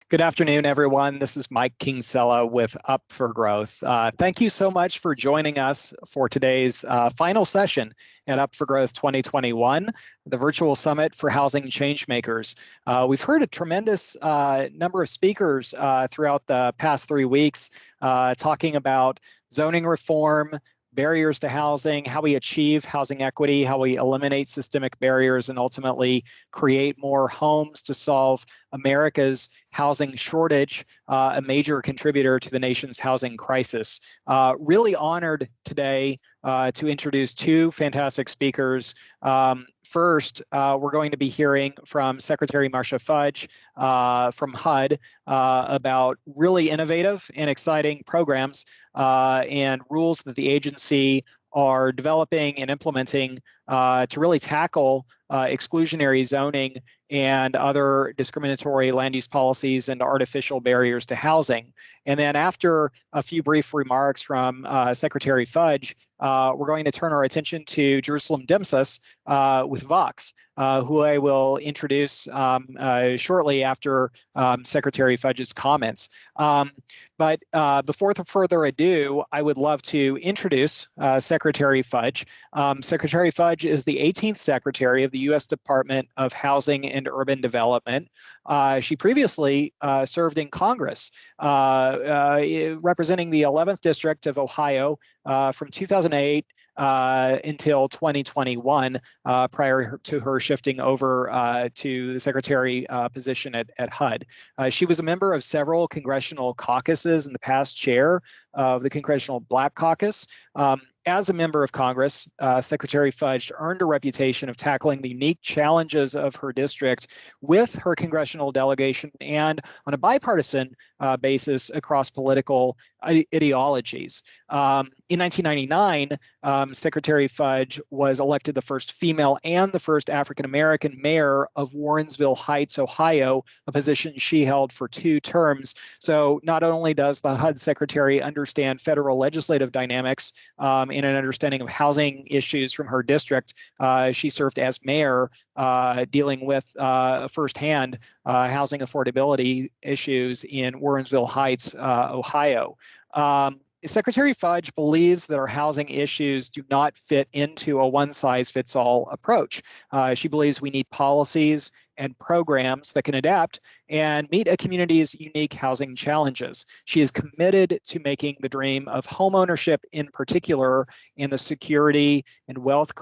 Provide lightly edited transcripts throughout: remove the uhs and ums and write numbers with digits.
Good afternoon, everyone. This is Mike Kinsella with Up for Growth. Thank you so much for joining us for today's final session at Up for Growth 2021, the virtual summit for housing changemakers. We've heard a tremendous number of speakers throughout the past 3 weeks talking about zoning reform, barriers to housing, how we achieve housing equity, how we eliminate systemic barriers, and ultimately create more homes to solve America's housing shortage, a major contributor to the nation's housing crisis. Really honored today to introduce two fantastic speakers. First, we're going to be hearing from Secretary Marcia Fudge from HUD about really innovative and exciting programs and rules that the agency are developing and implementing to really tackle exclusionary zoning and other discriminatory land use policies and artificial barriers to housing. And then after a few brief remarks from Secretary Fudge, we're going to turn our attention to Jerusalem Demsas with Vox, who I will introduce shortly after Secretary Fudge's comments. But before further ado, I would love to introduce Secretary Fudge. Secretary Fudge is the 18th Secretary of the U.S. Department of Housing and Urban Development. She previously served in Congress, representing the 11th District of Ohio from 2008 until 2021, prior to her shifting over to the secretary position at HUD. She was a member of several congressional caucuses and the past chair of the Congressional Black Caucus. As a member of Congress, Secretary Fudge earned a reputation of tackling the unique challenges of her district with her congressional delegation and on a bipartisan basis across political ideologies. In 1999, Secretary Fudge was elected the first female and the first African-American mayor of Warrensville Heights, Ohio, a position she held for 2 terms. So not only does the HUD secretary understand federal legislative dynamics and an understanding of housing issues from her district, she served as mayor dealing with firsthand housing affordability issues in Warrensville Heights, Ohio. Secretary Fudge believes that our housing issues do not fit into a one-size-fits-all approach. She believes we need policies and programs that can adapt and meet a community's unique housing challenges. She is committed to making the dream of homeownership in particular and the security and wealth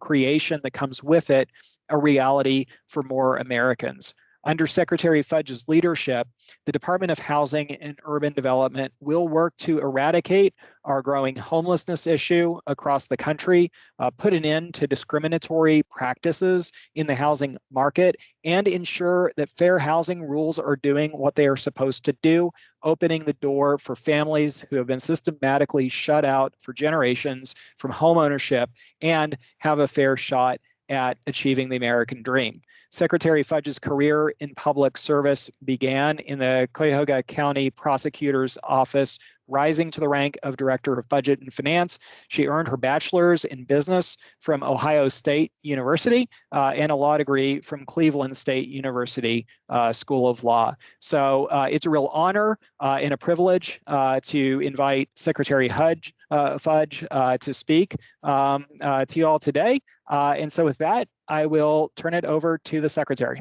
creation that comes with it a reality for more Americans. Under Secretary Fudge's leadership, the Department of Housing and Urban Development will work to eradicate our growing homelessness issue across the country, put an end to discriminatory practices in the housing market, and ensure that fair housing rules are doing what they are supposed to do, opening the door for families who have been systematically shut out for generations from homeownership and have a fair shot at achieving the American dream. Secretary Fudge's career in public service began in the Cuyahoga County Prosecutor's Office, rising to the rank of Director of Budget and Finance. She earned her bachelor's in business from Ohio State University and a law degree from Cleveland State University School of Law. So it's a real honor and a privilege to invite Secretary Fudge to speak to you all today. And so with that, I will turn it over to the Secretary.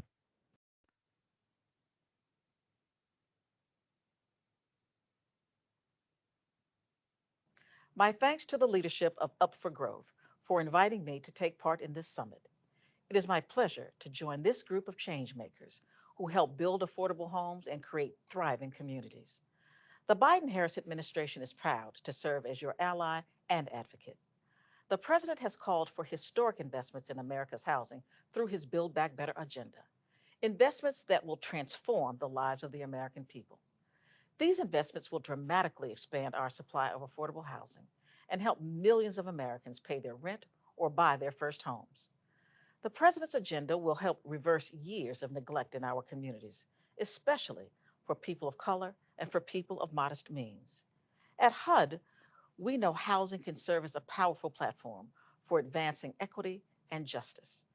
My thanks to the leadership of Up for Growth for inviting me to take part in this summit. It is my pleasure to join this group of changemakers who help build affordable homes and create thriving communities. The Biden-Harris administration is proud to serve as your ally and advocate. The president has called for historic investments in America's housing through his Build Back Better agenda, investments that will transform the lives of the American people. These investments will dramatically expand our supply of affordable housing and help millions of Americans pay their rent or buy their first homes. The president's agenda will help reverse years of neglect in our communities, especially for people of color and for people of modest means. At HUD, we know housing can serve as a powerful platform for advancing equity and justice.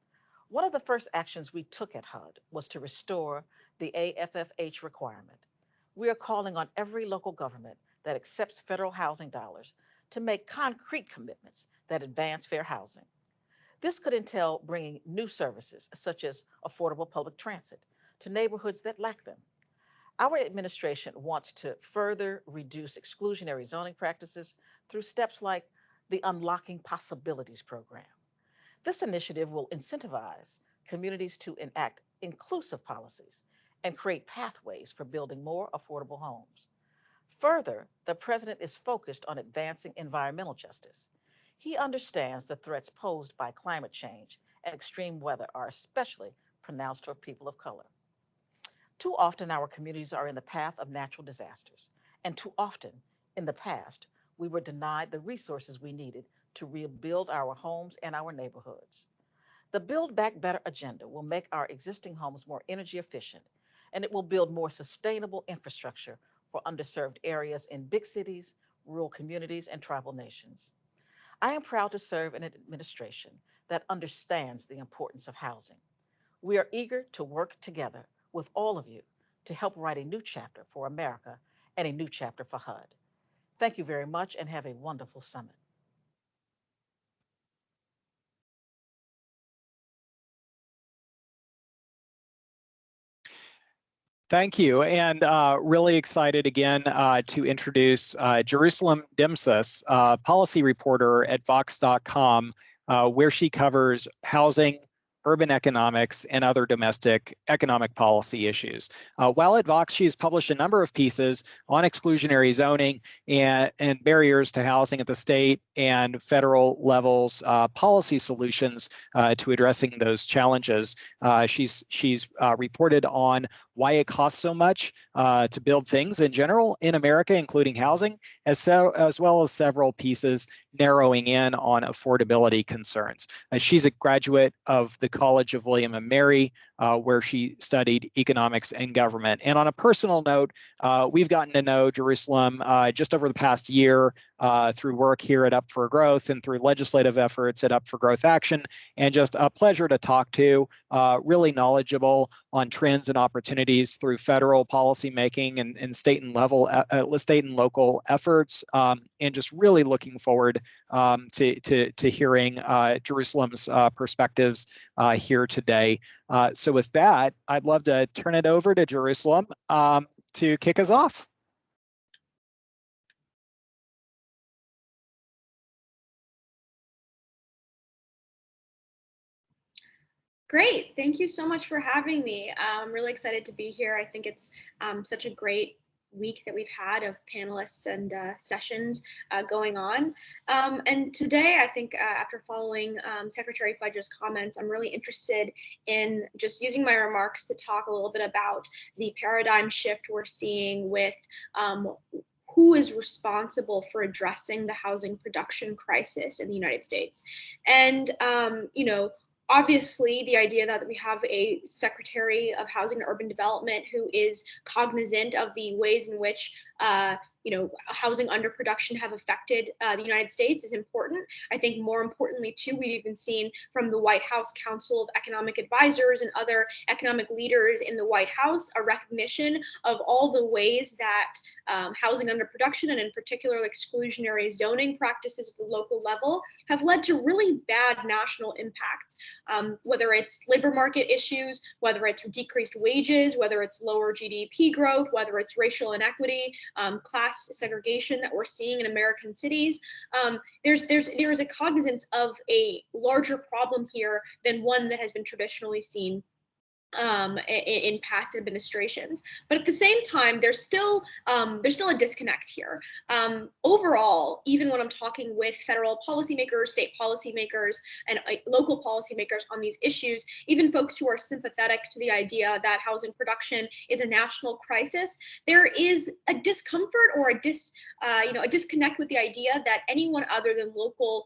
One of the first actions we took at HUD was to restore the AFFH requirement. We are calling on every local government that accepts federal housing dollars to make concrete commitments that advance fair housing. This could entail bringing new services, such as affordable public transit, to neighborhoods that lack them. Our administration wants to further reduce exclusionary zoning practices through steps like the Unlocking Possibilities program. This initiative will incentivize communities to enact inclusive policies and create pathways for building more affordable homes. Further, the president is focused on advancing environmental justice. He understands the threats posed by climate change and extreme weather are especially pronounced for people of color. Too often, our communities are in the path of natural disasters, and too often in the past, we were denied the resources we needed to rebuild our homes and our neighborhoods. The Build Back Better agenda will make our existing homes more energy efficient, and it will build more sustainable infrastructure for underserved areas in big cities, rural communities, and tribal nations. I am proud to serve in an administration that understands the importance of housing. We are eager to work together with all of you to help write a new chapter for America and a new chapter for HUD. Thank you very much and have a wonderful summit. Thank you, and really excited again to introduce Jerusalem Demsas, Policy Reporter at Vox.com, where she covers housing, urban economics, and other domestic economic policy issues. While at Vox, she's published a number of pieces on exclusionary zoning and barriers to housing at the state and federal levels, policy solutions to addressing those challenges. She's reported on why it costs so much to build things in general in America, including housing, as well as several pieces narrowing in on affordability concerns. She's a graduate of the College of William and Mary, where she studied economics and government. And on a personal note, we've gotten to know Jerusalem just over the past year through work here at Up for Growth and through legislative efforts at Up for Growth Action, and just a pleasure to talk to, really knowledgeable on trends and opportunities through federal policymaking and state and local efforts, and just really looking forward to hearing Jerusalem's perspectives here today. So with that, I'd love to turn it over to Jerusalem to kick us off. Great. Thank you so much for having me. I'm really excited to be here. I think it's such a great week that we've had of panelists and sessions going on. And today, I think after following Secretary Fudge's comments, I'm really interested in just using my remarks to talk a little bit about the paradigm shift we're seeing with who is responsible for addressing the housing production crisis in the United States. And, you know, obviously, the idea that we have a Secretary of Housing and Urban Development who is cognizant of the ways in which housing underproduction have affected the United States is important. I think more importantly, too, we've even seen from the White House Council of Economic Advisors and other economic leaders in the White House a recognition of all the ways that housing underproduction and in particular exclusionary zoning practices at the local level have led to really bad national impacts, whether it's labor market issues, whether it's decreased wages, whether it's lower GDP growth, whether it's racial inequity, class segregation that we're seeing in American cities. There's a cognizance of a larger problem here than one that has been traditionally seen in past administrations. But at the same time, there's still a disconnect here. Overall, even when I'm talking with federal policymakers, state policymakers, and local policymakers on these issues, even folks who are sympathetic to the idea that housing production is a national crisis, there is a discomfort or a disconnect with the idea that anyone other than local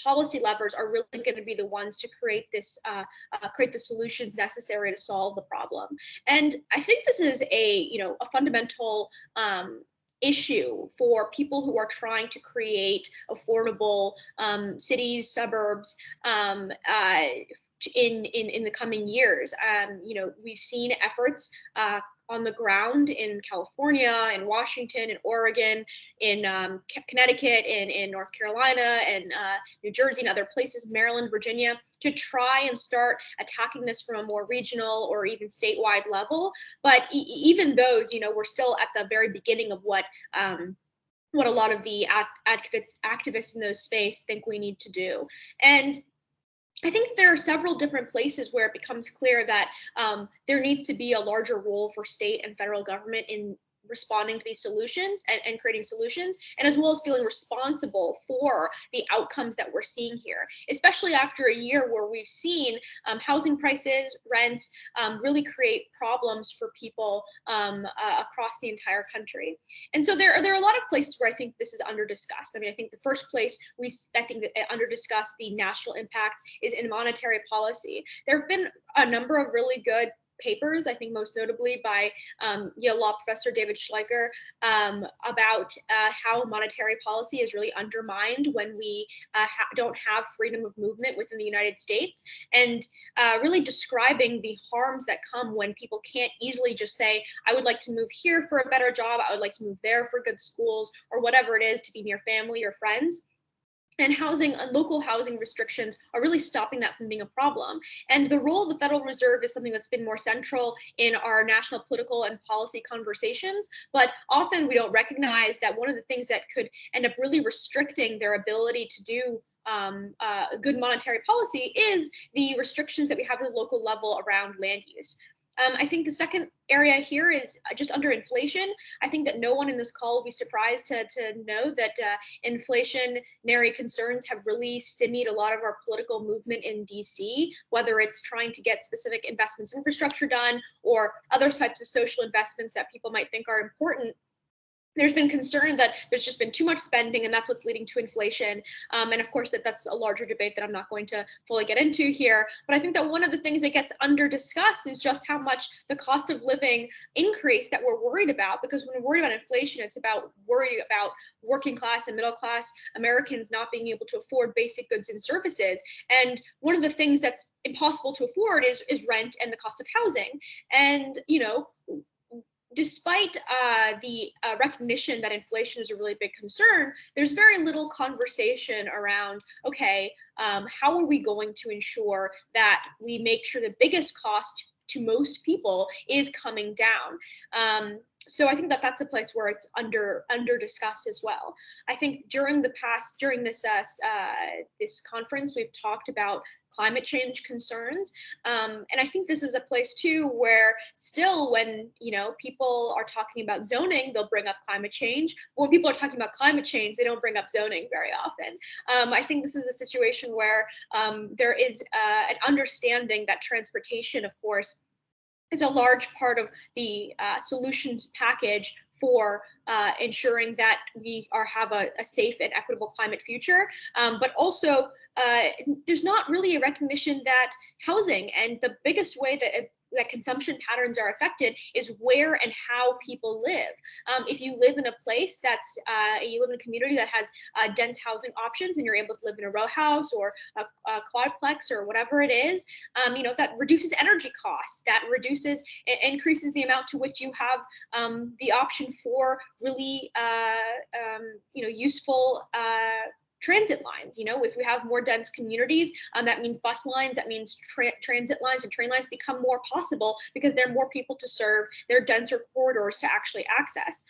policy levers are really going to be the ones to create the solutions necessary to solve the problem. And I think this is a fundamental issue for people who are trying to create affordable cities, suburbs, in the coming years. We've seen efforts on the ground in California, in Washington, in Oregon, in Connecticut, in North Carolina, and New Jersey, and other places, Maryland, Virginia, to try and start attacking this from a more regional or even statewide level. But even those, we're still at the very beginning of what a lot of the activists in those space think we need to do. And I think there are several different places where it becomes clear that there needs to be a larger role for state and federal government in responding to these solutions and creating solutions, and as well as feeling responsible for the outcomes that we're seeing here, especially after a year where we've seen housing prices, rents really create problems for people across the entire country. And so there are a lot of places where I think this is under discussed. I mean, I think the first place I think that under discussed the national impacts is in monetary policy. There have been a number of really good papers, I think most notably by Yale Law professor David Schleicher, about how monetary policy is really undermined when we don't have freedom of movement within the United States, and really describing the harms that come when people can't easily just say, I would like to move here for a better job, I would like to move there for good schools, or whatever it is, to be near family or friends. And housing and local housing restrictions are really stopping that from being a problem. And the role of the Federal Reserve is something that's been more central in our national political and policy conversations. But often we don't recognize that one of the things that could end up really restricting their ability to do good monetary policy is the restrictions that we have at the local level around land use. I think the second area here is just under inflation. I think that no one in this call will be surprised to know that inflationary concerns have really stymied a lot of our political movement in DC, whether it's trying to get specific investments in infrastructure done or other types of social investments that people might think are important. There's been concern that there's just been too much spending, and that's what's leading to inflation. And of course, that's a larger debate that I'm not going to fully get into here. But I think that one of the things that gets under discussed is just how much the cost of living increase that we're worried about. Because when we're worried about inflation, it's about worry about working class and middle class Americans not being able to afford basic goods and services. And one of the things that's impossible to afford is rent and the cost of housing. And, despite the recognition that inflation is a really big concern, there's very little conversation around, okay, how are we going to ensure that we make sure the biggest cost to most people is coming down? So I think that that's a place where it's under discussed as well. I think during this conference, we've talked about climate change concerns. And I think this is a place too where still when, people are talking about zoning, they'll bring up climate change. But when people are talking about climate change, they don't bring up zoning very often. I think this is a situation where there is an understanding that transportation, of course, is a large part of the solutions package for ensuring that we have a safe and equitable climate future. But also, there's not really a recognition that housing and the biggest way that consumption patterns are affected is where and how people live. If you live in a place you live in a community that has dense housing options and you're able to live in a row house or a quadplex or whatever it is, that reduces energy costs, that increases the amount to which you have the option for really, useful transit lines. If we have more dense communities, that means bus lines, that means transit lines and train lines become more possible because there are more people to serve, there are denser corridors to actually access.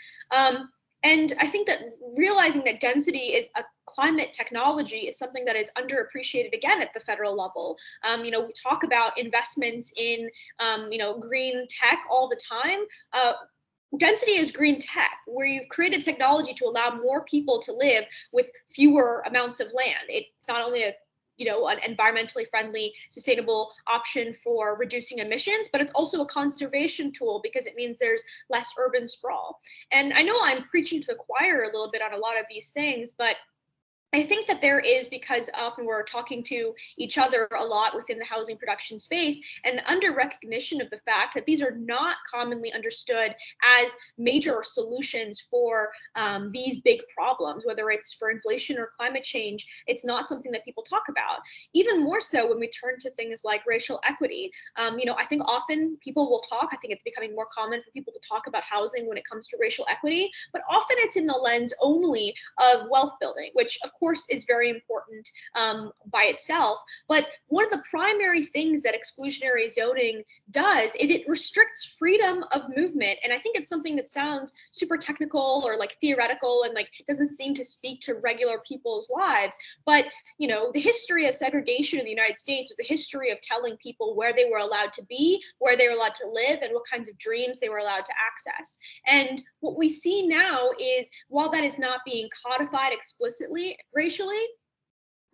And I think that realizing that density is a climate technology is something that is underappreciated again at the federal level. We talk about investments in, green tech all the time. Density is green tech, where you've created technology to allow more people to live with fewer amounts of land. It's not only an environmentally friendly, sustainable option for reducing emissions, but it's also a conservation tool because it means there's less urban sprawl. And I know I'm preaching to the choir a little bit on a lot of these things, but I think that there is, because often we're talking to each other a lot within the housing production space, an under recognition of the fact that these are not commonly understood as major solutions for these big problems, whether it's for inflation or climate change. It's not something that people talk about. Even more so when we turn to things like racial equity. I think often people will talk, I think it's becoming more common for people to talk about housing when it comes to racial equity, but often it's in the lens only of wealth building, which of course is very important by itself. But one of the primary things that exclusionary zoning does is it restricts freedom of movement. And I think it's something that sounds super technical or like theoretical and like doesn't seem to speak to regular people's lives. But the history of segregation in the United States was a history of telling people where they were allowed to be, where they were allowed to live, and what kinds of dreams they were allowed to access. And what we see now is, while that is not being codified explicitly racially,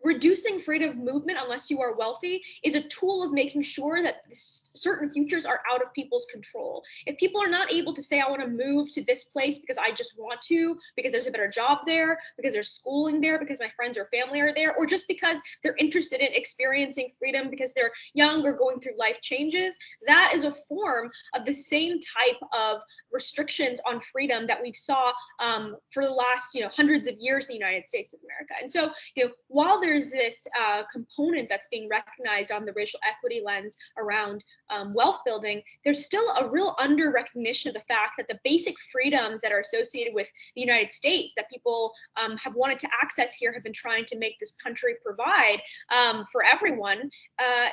reducing freedom of movement, unless you are wealthy, is a tool of making sure that certain futures are out of people's control. If people are not able to say, I want to move to this place because I just want to, because there's a better job there, because there's schooling there, because my friends or family are there, or just because they're interested in experiencing freedom because they're young or going through life changes, that is a form of the same type of restrictions on freedom that we saw for the last hundreds of years in the United States of America. And so while there's this component that's being recognized on the racial equity lens around wealth building, there's still a real under recognition of the fact that the basic freedoms that are associated with the United States that people have wanted to access here, have been trying to make this country provide for everyone,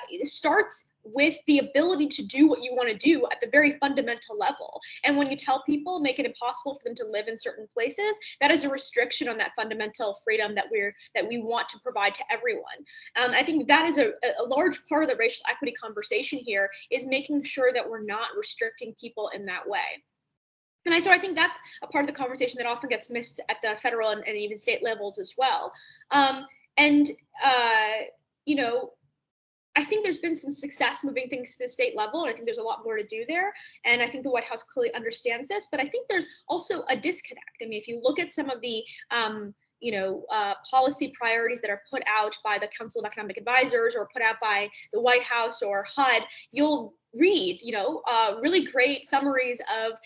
it starts with the ability to do what you want to do at the very fundamental level. And when you tell people, make it impossible for them to live in certain places, that is a restriction on that fundamental freedom that we want to provide to everyone. I think that is a large part of the racial equity conversation here, is making sure that we're not restricting people in that way. And so I think that's a part of the conversation that often gets missed at the federal and even state levels as well. I think there's been some success moving things to the state level, and I think there's a lot more to do there. And I think the White House clearly understands this, but I think there's also a disconnect. I mean, if you look at some of the policy priorities that are put out by the Council of Economic Advisors or put out by the White House or HUD, you'll read, really great summaries of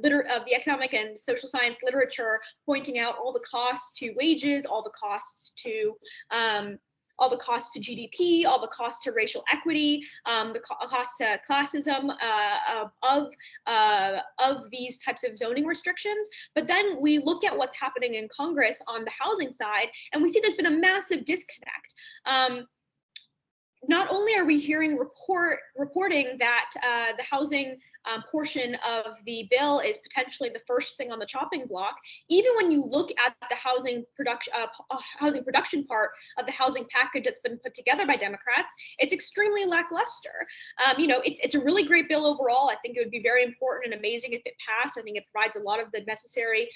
the economic and social science literature, pointing out all the costs to wages, all the costs to GDP, all the costs to racial equity, the cost to classism of these types of zoning restrictions. But then we look at what's happening in Congress on the housing side, and we see there's been a massive disconnect. Not only are we hearing reporting that the housing portion of the bill is potentially the first thing on the chopping block, even when you look at the housing production part of the housing package that's been put together by Democrats, it's extremely lackluster. It's a really great bill overall. I think it would be very important and amazing if it passed. I think it provides a lot of the necessary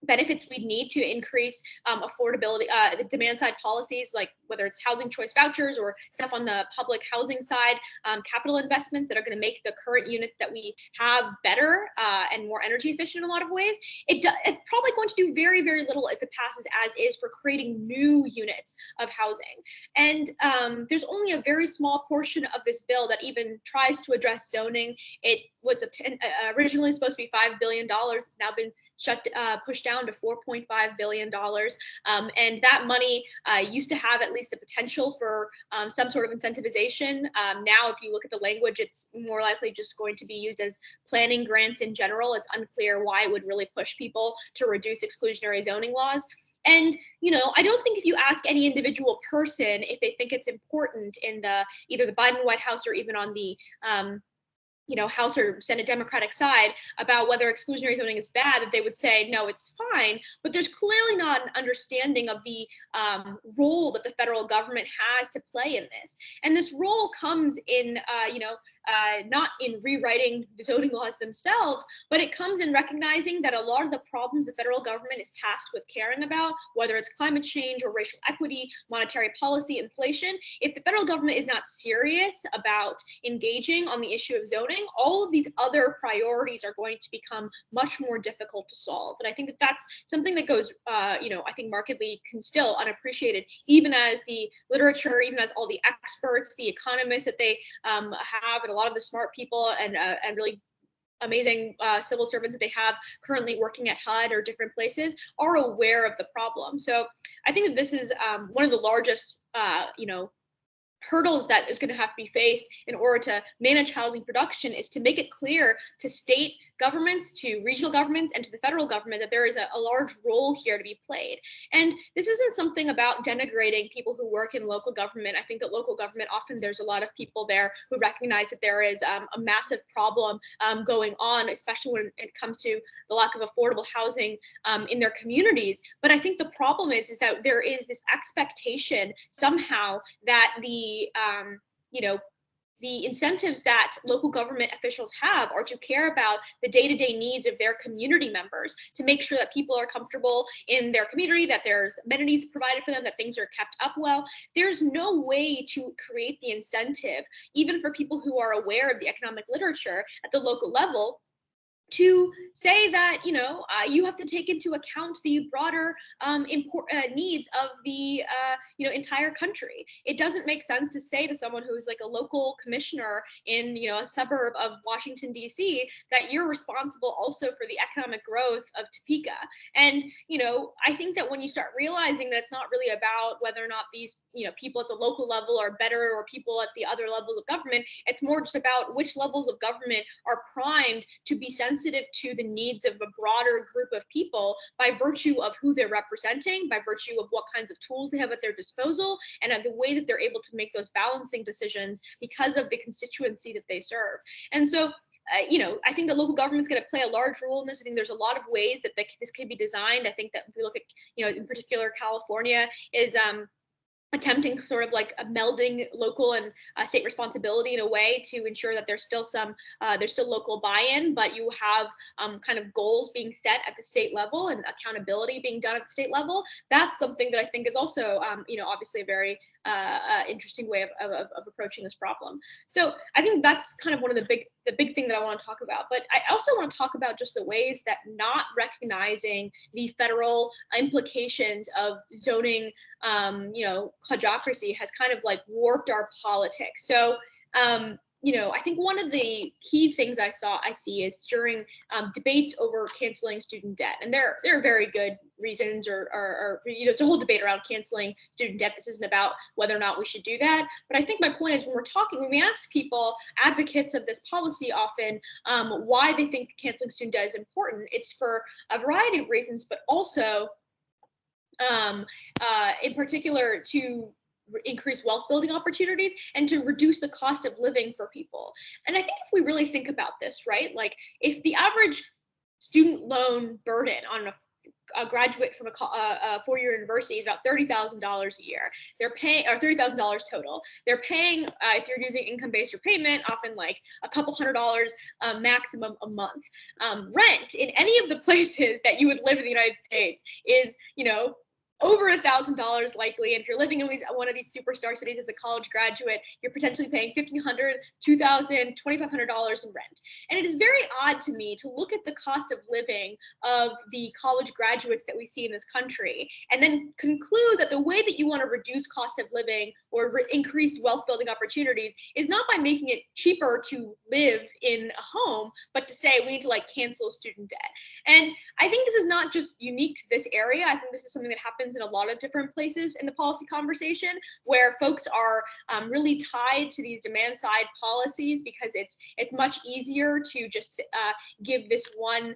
benefits we'd need to increase affordability, the demand side policies, like whether it's housing choice vouchers or stuff on the public housing side, capital investments that are going to make the current units that we have better and more energy efficient in a lot of ways. It's probably going to do very, very little if it passes as is for creating new units of housing. And there's only a very small portion of this bill that even tries to address zoning. It was originally supposed to be $5 billion. It's now been pushed down to $4.5 billion. And that money used to have at least a potential for some sort of incentivization. Now, if you look at the language, it's more likely just going to be used as planning grants in general. It's unclear why it would really push people to reduce exclusionary zoning laws. And, I don't think if you ask any individual person if they think it's important in either the Biden White House or even on the House or Senate Democratic side about whether exclusionary zoning is bad, that they would say, no, it's fine. But there's clearly not an understanding of the role that the federal government has to play in this. And this role comes in, not in rewriting the zoning laws themselves, but it comes in recognizing that a lot of the problems the federal government is tasked with caring about, whether it's climate change or racial equity, monetary policy, inflation, if the federal government is not serious about engaging on the issue of zoning, all of these other priorities are going to become much more difficult to solve. And I think that that's something that goes, I think markedly can still unappreciated, even as the literature, even as all the experts, the economists that they have, and a lot of the smart people and really amazing civil servants that they have currently working at HUD or different places are aware of the problem. So I think that this is one of the largest, hurdles that is going to have to be faced in order to manage housing production, is to make it clear to state governments, to regional governments, and to the federal government that there is a large role here to be played. And this isn't something about denigrating people who work in local government. I think that local government, often there's a lot of people there who recognize that there is a massive problem going on, especially when it comes to the lack of affordable housing in their communities. But I think the problem is that there is this expectation somehow that the incentives that local government officials have are to care about the day-to-day needs of their community members, to make sure that people are comfortable in their community, that there's amenities provided for them, that things are kept up well. There's no way to create the incentive, even for people who are aware of the economic literature at the local level, to say that you have to take into account the broader needs of the entire country. It doesn't make sense to say to someone who's like a local commissioner in a suburb of Washington D.C. that you're responsible also for the economic growth of Topeka. And I think that when you start realizing that it's not really about whether or not these people at the local level are better or people at the other levels of government, it's more just about which levels of government are primed to be sensitive to the needs of a broader group of people by virtue of who they're representing, by virtue of what kinds of tools they have at their disposal, and of the way that they're able to make those balancing decisions because of the constituency that they serve. And so I think that local government's going to play a large role in this. I think there's a lot of ways that this can be designed. I think that if we look at, in particular, California is attempting sort of like a melding local and state responsibility in a way to ensure that there's still local buy-in, but you have kind of goals being set at the state level and accountability being done at the state level. That's something that I think is also, obviously a very interesting way of approaching this problem. So I think that's kind of one of the big thing that I want to talk about. But I also want to talk about just the ways that not recognizing the federal implications of zoning, kludgocracy has kind of like warped our politics. So, I think one of the key things I see is during debates over canceling student debt, and there are very good reasons, or it's a whole debate around canceling student debt. This isn't about whether or not we should do that, but I think my point is when we ask people, advocates of this policy, often why they think canceling student debt is important, it's for a variety of reasons, but also in particular to increase wealth building opportunities and to reduce the cost of living for people. And I think if we really think about this, right, like if the average student loan burden on a graduate from a four-year university is about $30,000 a year. They're paying, or $30,000 total. They're paying, if you're using income-based repayment, often like a couple $100 maximum a month. Rent in any of the places that you would live in the United States is, over $1,000 likely. And if you're living in one of these superstar cities as a college graduate, you're potentially paying $1,500, $2,000, $2,500 in rent. And it is very odd to me to look at the cost of living of the college graduates that we see in this country, and then conclude that the way that you want to reduce cost of living or increase wealth building opportunities is not by making it cheaper to live in a home, but to say we need to cancel student debt. And I think this is not just unique to this area. I think this is something that happens in a lot of different places in the policy conversation, where folks are really tied to these demand side policies because it's much easier to just give this one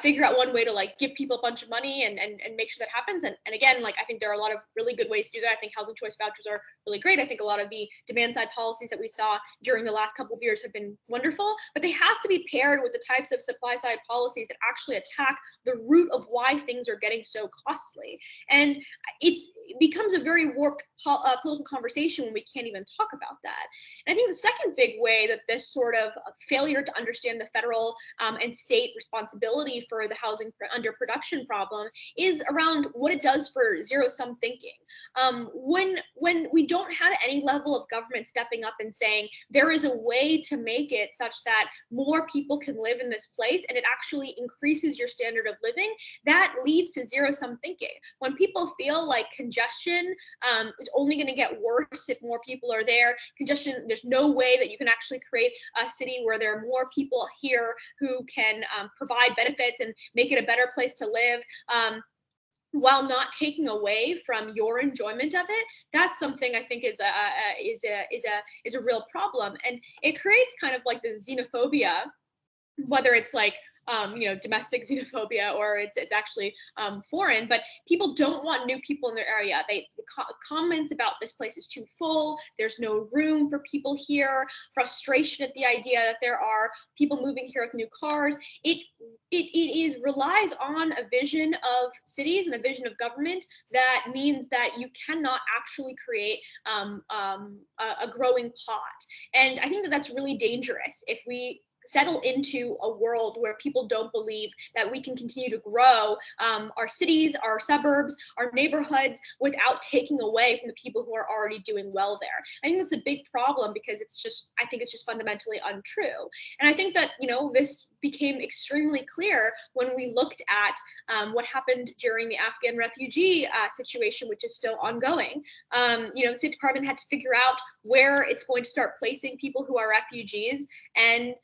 figure out one way to like give people a bunch of money and make sure that happens. And again, like I think there are a lot of really good ways to do that. I think housing choice vouchers are really great. I think a lot of the demand side policies that we saw during the last couple of years have been wonderful, but they have to be paired with the types of supply side policies that actually attack the root of why things are getting so costly. And it becomes a very warped political conversation when we can't even talk about that. And I think the second big way that this sort of failure to understand the federal and state responsibility for the housing underproduction problem is around what it does for zero-sum thinking. When we don't have any level of government stepping up and saying there is a way to make it such that more people can live in this place and it actually increases your standard of living, that leads to zero-sum thinking. When people feel like congestion is only going to get worse if more people are there, congestion, there's no way that you can actually create a city where there are more people here who can provide benefits and make it a better place to live, while not taking away from your enjoyment of it. That's something I think is a real problem, and it creates kind of like the xenophobia, whether it's like domestic xenophobia or it's actually foreign, but people don't want new people in their area. The comments about this place is too full, there's no room for people here, frustration at the idea that there are people moving here with new cars. It relies on a vision of cities and a vision of government that means that you cannot actually create a growing pot. And I think that that's really dangerous if we settle into a world where people don't believe that we can continue to grow our cities, our suburbs, our neighborhoods without taking away from the people who are already doing well there. I think that's a big problem because I think it's just fundamentally untrue. And I think that, this became extremely clear when we looked at what happened during the Afghan refugee situation, which is still ongoing. The State Department had to figure out where it's going to start placing people who are refugees, and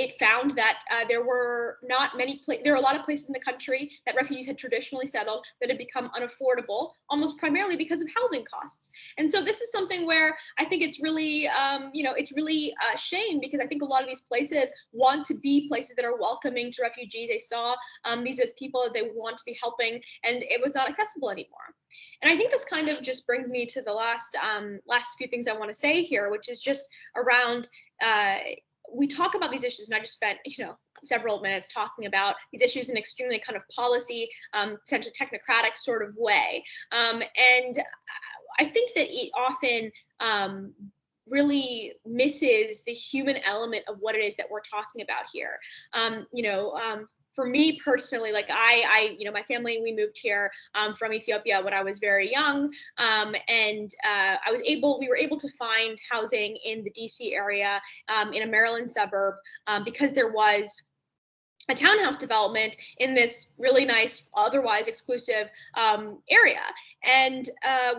it found that there were a lot of places in the country that refugees had traditionally settled that had become unaffordable, almost primarily because of housing costs. And so this is something where I think it's really, it's really a shame, because I think a lot of these places want to be places that are welcoming to refugees. They saw these as people that they want to be helping, and it was not accessible anymore. And I think this kind of just brings me to the last few things I want to say here, which is just around, we talk about these issues, and I just spent, several minutes talking about these issues in an extremely kind of policy, potentially technocratic sort of way. And I think that it often really misses the human element of what it is that we're talking about here. For me personally, like my family, we moved here from Ethiopia when I was very young, and we were able to find housing in the DC area, in a Maryland suburb, because there was a townhouse development in this really nice, otherwise exclusive area. And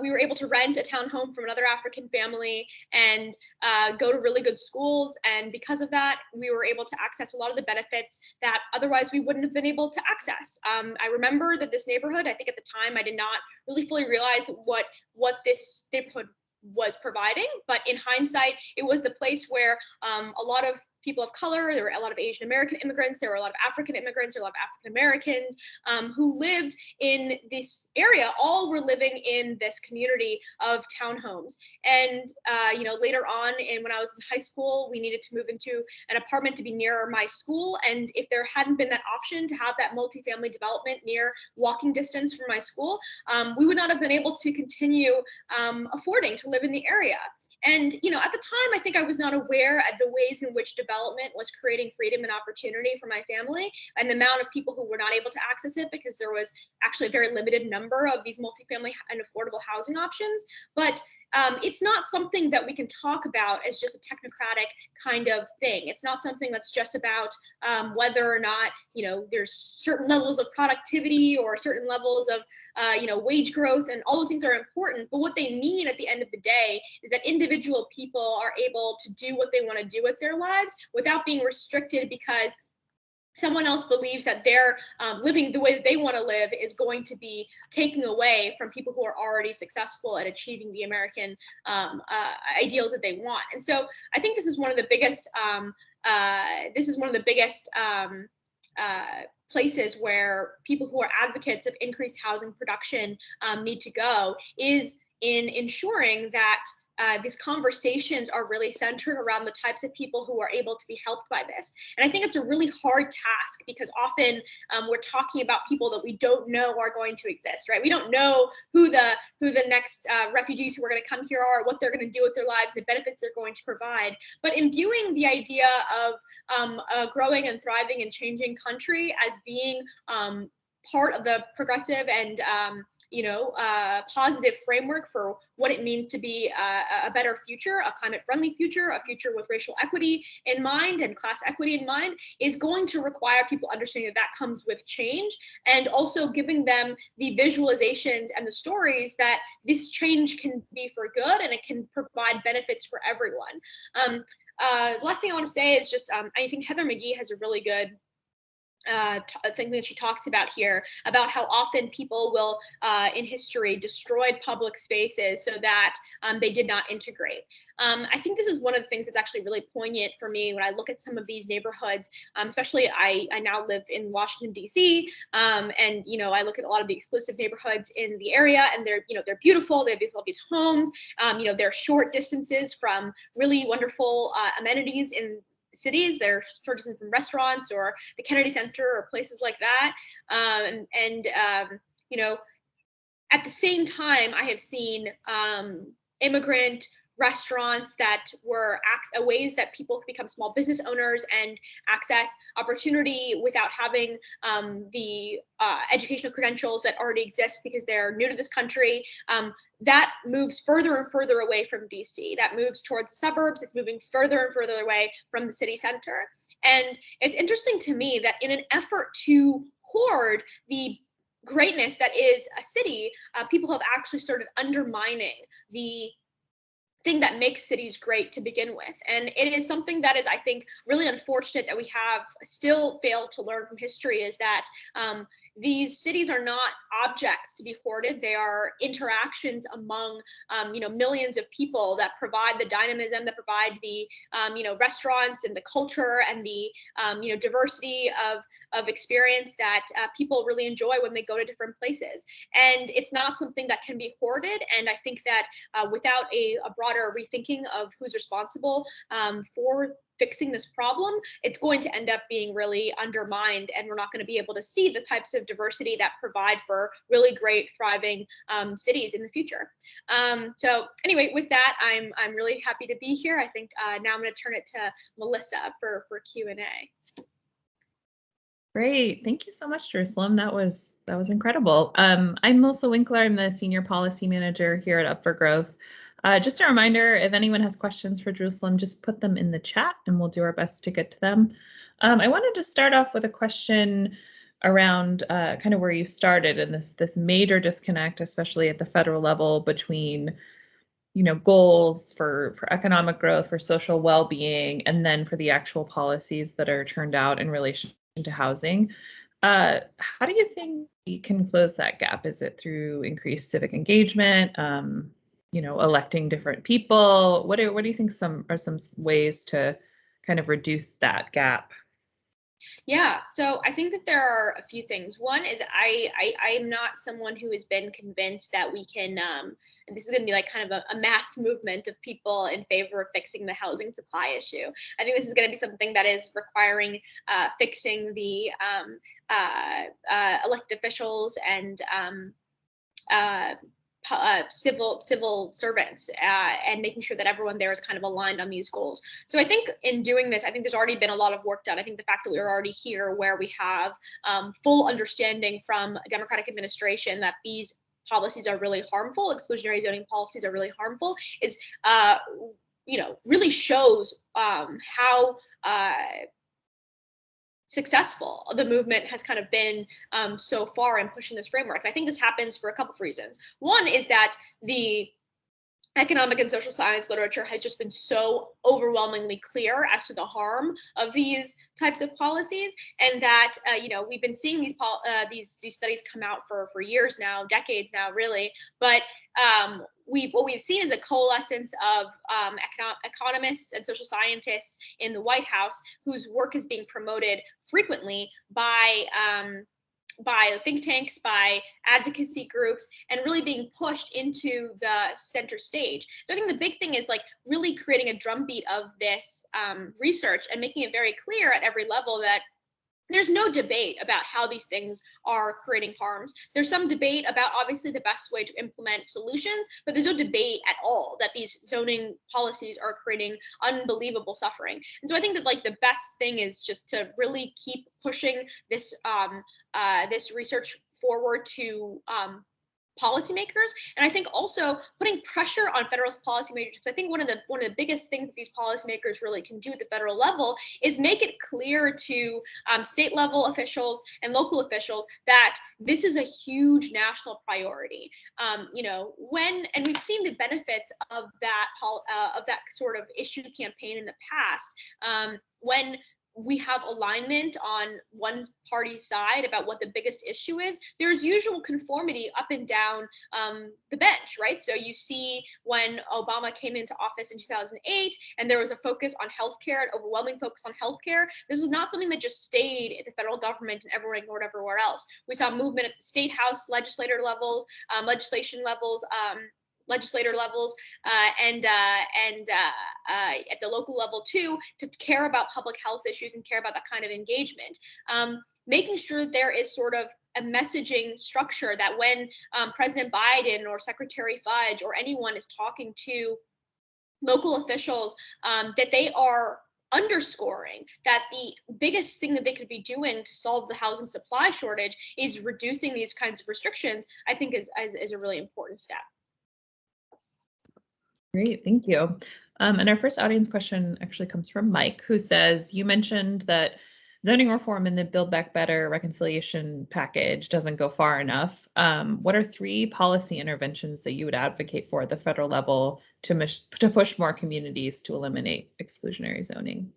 we were able to rent a townhome from another African family and go to really good schools. And because of that, we were able to access a lot of the benefits that otherwise we wouldn't have been able to access. I remember that this neighborhood, I think at the time, I did not really fully realize what this neighborhood was providing, but in hindsight, it was the place where a lot of people of color, there were a lot of Asian American immigrants, there were a lot of African immigrants, there were a lot of African Americans who lived in this area, all were living in this community of townhomes. And later on, when I was in high school, we needed to move into an apartment to be nearer my school. And if there hadn't been that option to have that multifamily development near walking distance from my school, we would not have been able to continue affording to live in the area. And, at the time, I think I was not aware of the ways in which development was creating freedom and opportunity for my family, and the amount of people who were not able to access it because there was actually a very limited number of these multifamily and affordable housing options. But it's not something that we can talk about as just a technocratic kind of thing. It's not something that's just about whether or not, there's certain levels of productivity or certain levels of, wage growth, and all those things are important. But what they mean at the end of the day is that individual people are able to do what they want to do with their lives without being restricted because someone else believes that their living the way that they want to live is going to be taking away from people who are already successful at achieving the American ideals that they want. And so I think this is one of the biggest this is one of the biggest places where people who are advocates of increased housing production need to go, is in ensuring that these conversations are really centered around the types of people who are able to be helped by this. And I think it's a really hard task, because often we're talking about people that we don't know are going to exist, right? We don't know who the next refugees who are going to come here are, what they're going to do with their lives, the benefits they're going to provide. But imbuing the idea of a growing and thriving and changing country as being part of the progressive and positive framework for what it means to be a better future, a climate-friendly future, a future with racial equity in mind and class equity in mind, is going to require people understanding that comes with change, and also giving them the visualizations and the stories that this change can be for good and it can provide benefits for everyone. The last thing I want to say is just, I think Heather McGhee has a really good thing that she talks about here, about how often people will in history destroyed public spaces so that they did not integrate. I think this is one of the things that's actually really poignant for me when I look at some of these neighborhoods, especially I now live in Washington, D.C., and I look at a lot of the exclusive neighborhoods in the area, and they're beautiful. They have all these homes. They're short distances from really wonderful amenities in cities. They're short distance from restaurants or the Kennedy Center or places like that. At the same time, I have seen immigrant restaurants that were ways that people could become small business owners and access opportunity without having the educational credentials that already exist because they're new to this country. That moves further and further away from DC. That moves towards the suburbs. It's moving further and further away from the city center. And it's interesting to me that in an effort to hoard the greatness that is a city, people have actually started undermining the thing that makes cities great to begin with. And it is something that is, I think, really unfortunate that we have still failed to learn from history, is that these cities are not objects to be hoarded. They are interactions among, millions of people that provide the dynamism, that provide the, restaurants and the culture and the, diversity of experience that people really enjoy when they go to different places. And it's not something that can be hoarded. And I think that without a broader rethinking of who's responsible for fixing this problem, it's going to end up being really undermined, and we're not going to be able to see the types of diversity that provide for really great, thriving cities in the future. So anyway, with that, I'm really happy to be here. I think now I'm going to turn it to Melissa for Q&A. Great. Thank you so much, Jerusalem. That was incredible. I'm Melissa Winkler. I'm the Senior Policy Manager here at Up for Growth. Just a reminder, if anyone has questions for Jerusalem, just put them in the chat and we'll do our best to get to them. I wanted to start off with a question around kind of where you started, and this major disconnect, especially at the federal level, between goals for economic growth, for social well-being, and then for the actual policies that are turned out in relation to housing. How do you think we can close that gap? Is it through increased civic engagement? Electing different people? What do you think are some ways to kind of reduce that gap? Yeah, so I think that there are a few things. One is I am not someone who has been convinced that we can, and this is going to be like kind of a mass movement of people in favor of fixing the housing supply issue. I think this is going to be something that is requiring fixing the elected officials and civil servants and making sure that everyone there is kind of aligned on these goals. So I think in doing this, I think there's already been a lot of work done. I think the fact that we're already here where we have full understanding from a Democratic administration that these policies are really harmful, exclusionary zoning policies are really harmful, is really shows how successful the movement has kind of been so far in pushing this framework. And I think this happens for a couple of reasons. One is that the economic and social science literature has just been so overwhelmingly clear as to the harm of these types of policies, and that we've been seeing these studies come out for years now, decades now, really. But what we've seen is a coalescence of economists and social scientists in the White House whose work is being promoted frequently by think tanks, by advocacy groups, and really being pushed into the center stage. So I think the big thing is like really creating a drumbeat of this research and making it very clear at every level that there's no debate about how these things are creating harms. There's some debate about obviously the best way to implement solutions, but there's no debate at all that these zoning policies are creating unbelievable suffering. And so I think that like the best thing is just to really keep pushing this this research forward to policymakers, and I think also putting pressure on federal policymakers. Because I think one of the biggest things that these policymakers really can do at the federal level is make it clear to state level officials and local officials that this is a huge national priority. And we've seen the benefits of that sort of issue campaign in the past, when we have alignment on one party's side about what the biggest issue is, there's usual conformity up and down the bench, right? So you see when Obama came into office in 2008 and there was a focus on healthcare, an overwhelming focus on healthcare, this is not something that just stayed at the federal government and everyone ignored everywhere else. We saw movement at the state house legislator levels, legislator levels, and at the local level too, to care about public health issues and care about that kind of engagement. Making sure that there is sort of a messaging structure that when President Biden or Secretary Fudge or anyone is talking to local officials, that they are underscoring that the biggest thing that they could be doing to solve the housing supply shortage is reducing these kinds of restrictions, I think is a really important step. Great, thank you. And our first audience question actually comes from Mike, who says, you mentioned that zoning reform in the Build Back Better reconciliation package doesn't go far enough. What are 3 policy interventions that you would advocate for at the federal level to push more communities to eliminate exclusionary zoning?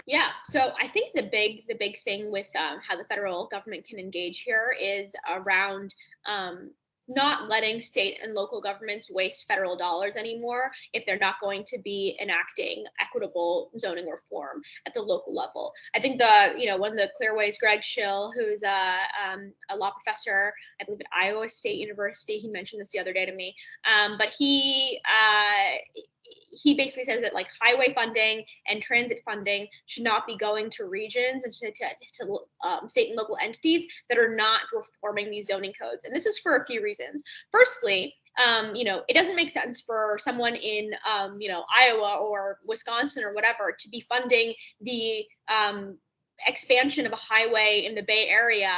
Yeah, so I think the big thing with how the federal government can engage here is around not letting state and local governments waste federal dollars anymore if they're not going to be enacting equitable zoning reform at the local level. I think one of the clear ways, Greg Schill, who's a law professor, I believe at Iowa State University, he mentioned this the other day to me, but he basically says that like highway funding and transit funding should not be going to regions and to state and local entities that are not reforming these zoning codes. And this is for a few reasons. Firstly, it doesn't make sense for someone in, Iowa or Wisconsin or whatever to be funding the expansion of a highway in the Bay Area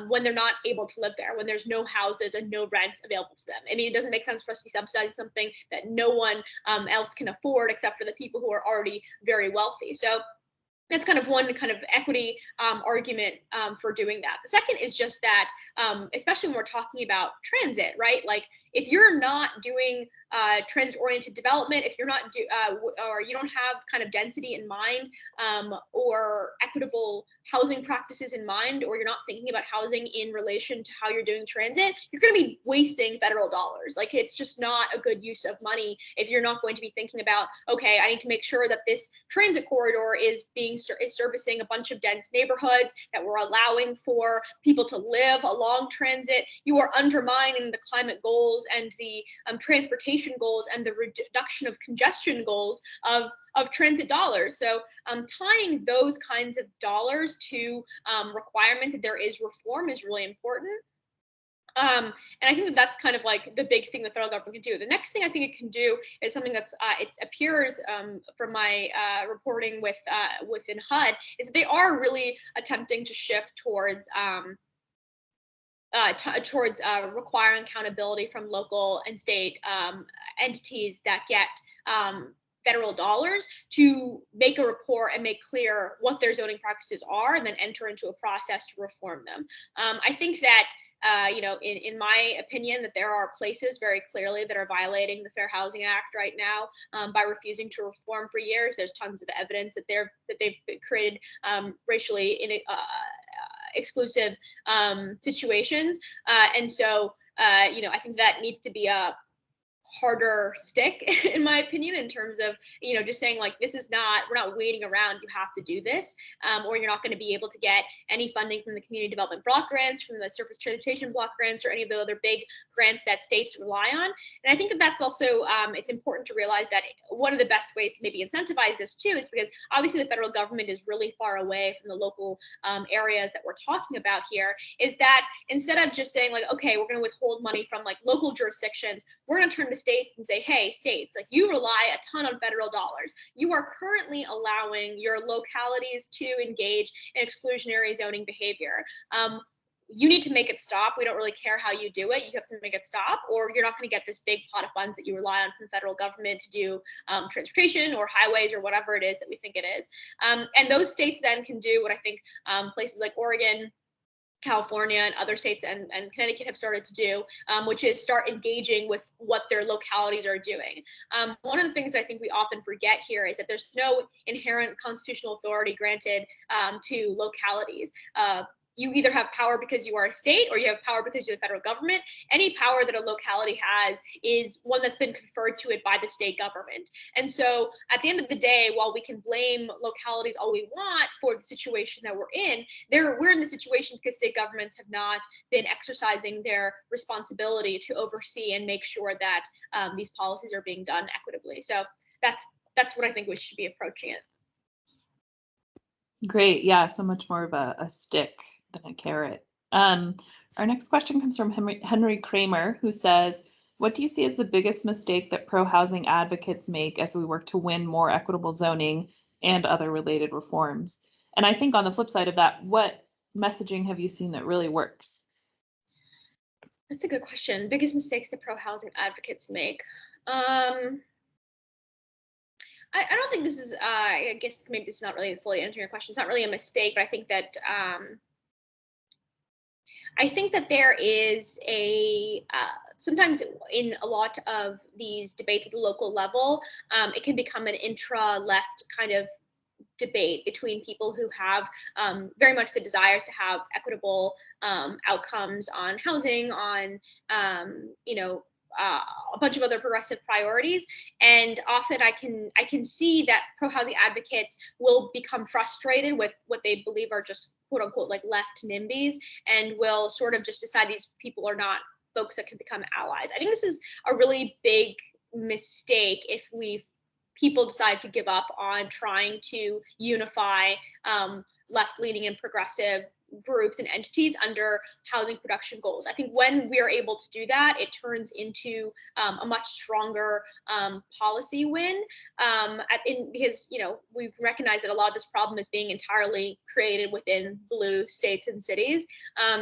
when they're not able to live there, when there's no houses and no rents available to them. I mean, it doesn't make sense for us to be subsidizing something that no one else can afford except for the people who are already very wealthy. So that's kind of one kind of equity argument for doing that. The second is just that, especially when we're talking about transit, right? Like if you're not doing transit-oriented development, if you're not or you don't have kind of density in mind, or equitable housing practices in mind, or you're not thinking about housing in relation to how you're doing transit, you're going to be wasting federal dollars. Like it's just not a good use of money if you're not going to be thinking about, okay, I need to make sure that this transit corridor is servicing a bunch of dense neighborhoods, that we're allowing for people to live along transit. You are undermining the climate goals and the transportation goals and the reduction of congestion goals of transit dollars. So tying those kinds of dollars to requirements that there is reform is really important. And I think that's kind of like the big thing the federal government can do. The next thing I think it can do is something that's it appears from my reporting within HUD is that they are really attempting to shift towards requiring accountability from local and state entities that get federal dollars to make a report and make clear what their zoning practices are and then enter into a process to reform them. I think that in my opinion, that there are places very clearly that are violating the Fair Housing Act right now by refusing to reform for years. There's tons of evidence that they've created racially exclusive situations, and so I think that needs to be a harder stick, in my opinion, in terms of, just saying like, we're not waiting around, you have to do this, or you're not going to be able to get any funding from the community development block grants, from the surface transportation block grants, or any of the other big grants that states rely on. And I think that that's also, it's important to realize that one of the best ways to maybe incentivize this too is because obviously the federal government is really far away from the local areas that we're talking about here, is that instead of just saying like, okay, we're going to withhold money from like local jurisdictions, we're going to turn to states and say, hey, states, like you rely a ton on federal dollars. You are currently allowing your localities to engage in exclusionary zoning behavior. You need to make it stop. We don't really care how you do it. You have to make it stop, or you're not going to get this big pot of funds that you rely on from the federal government to do transportation or highways or whatever it is that we think it is. And those states then can do what I think places like Oregon, California, and other states and Connecticut have started to do, which is start engaging with what their localities are doing. One of the things I think we often forget here is that there's no inherent constitutional authority granted to localities. You either have power because you are a state, or you have power because you're the federal government. Any power that a locality has is one that's been conferred to it by the state government. And so at the end of the day, while we can blame localities all we want for the situation that we're in the situation because state governments have not been exercising their responsibility to oversee and make sure that these policies are being done equitably. So that's what I think we should be approaching it. Great. Yeah, so much more of a stick than a carrot. Our next question comes from Henry Kramer, who says, what do you see as the biggest mistake that pro-housing advocates make as we work to win more equitable zoning and other related reforms? And I think on the flip side of that, what messaging have you seen that really works? That's a good question. Biggest mistakes that pro-housing advocates make. I don't think this is, I guess maybe this is not really fully answering your question. It's not really a mistake, but I think that there is sometimes in a lot of these debates at the local level, it can become an intra-left kind of debate between people who have very much the desires to have equitable outcomes on housing, on, a bunch of other progressive priorities. And often I can see that pro-housing advocates will become frustrated with what they believe are just quote unquote like left NIMBYs, and will sort of just decide these people are not folks that can become allies. I think this is a really big mistake if people decide to give up on trying to unify left-leaning and progressive groups and entities under housing production goals. I think when we are able to do that, it turns into a much stronger policy win. Because we've recognized that a lot of this problem is being entirely created within blue states and cities.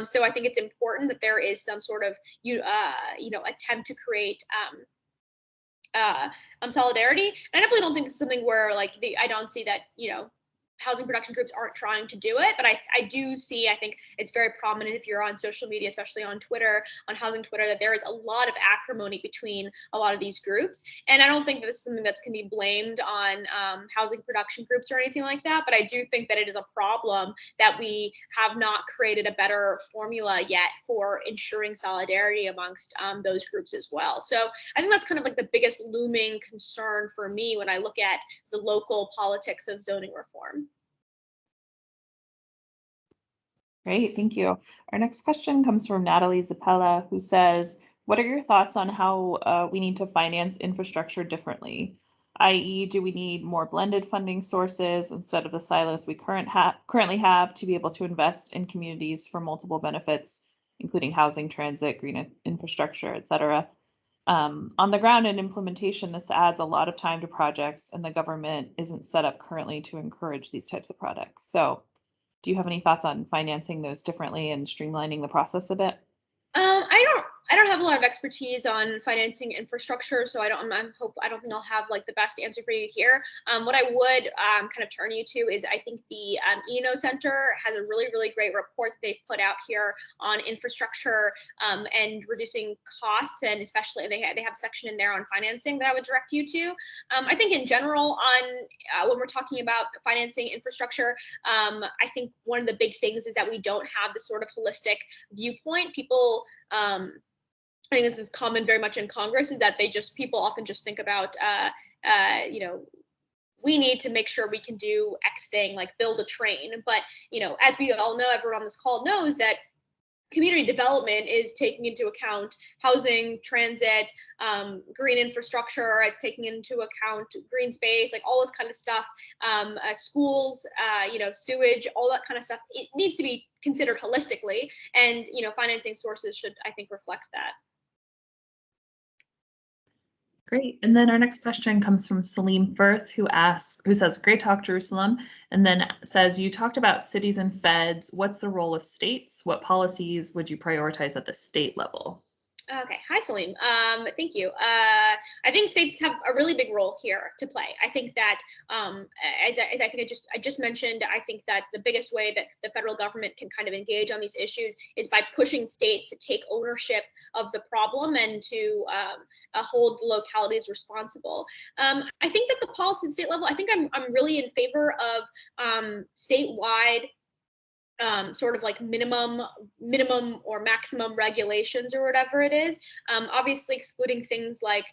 So I think it's important that there is some sort of attempt to create solidarity. And I definitely don't think this is something where I don't see that housing production groups aren't trying to do it, but I do see, I think it's very prominent if you're on social media, especially on Twitter, on housing Twitter, that there is a lot of acrimony between a lot of these groups. And I don't think that this is something that's can be blamed on housing production groups or anything like that, but I do think that it is a problem that we have not created a better formula yet for ensuring solidarity amongst those groups as well. So I think that's kind of like the biggest looming concern for me when I look at the local politics of zoning reform. Great, thank you. Our next question comes from Natalie Zappella, who says, what are your thoughts on how we need to finance infrastructure differently? i.e., do we need more blended funding sources instead of the silos we currently have to be able to invest in communities for multiple benefits, including housing, transit, green infrastructure, et cetera? On the ground in implementation, this adds a lot of time to projects, and the government isn't set up currently to encourage these types of projects. So do you have any thoughts on financing those differently and streamlining the process a bit? I I don't have a lot of expertise on financing infrastructure, so I don't think I'll have like the best answer for you here. What I would kind of turn you to is I think the Keynote Center has a really great report that they've put out here on infrastructure and reducing costs, and especially they have a section in there on financing that I would direct you to. I think in general on when we're talking about financing infrastructure, I think one of the big things is that we don't have this sort of holistic viewpoint. People, I think this is common very much in Congress, is that people often just think about, you know, we need to make sure we can do X thing, like build a train. But, you know, as we all know, everyone on this call knows that community development is taking into account housing, transit, green infrastructure. It's taking into account green space, like all this kind of stuff, schools, you know, sewage, all that kind of stuff. It needs to be considered holistically, and you know, financing sources should, I think, reflect that. Great. And then our next question comes from Salim Firth, who says, great talk, Jerusalem. And then says, you talked about cities and feds. What's the role of states? What policies would you prioritize at the state level? Okay. Hi, Salim. Thank you. I think states have a really big role here to play. I think that, as I think I just mentioned, I think that the biggest way that the federal government can kind of engage on these issues is by pushing states to take ownership of the problem and to hold the localities responsible. I think that the policy at state level, I think I'm really in favor of statewide sort of like minimum or maximum regulations or whatever it is, obviously excluding things like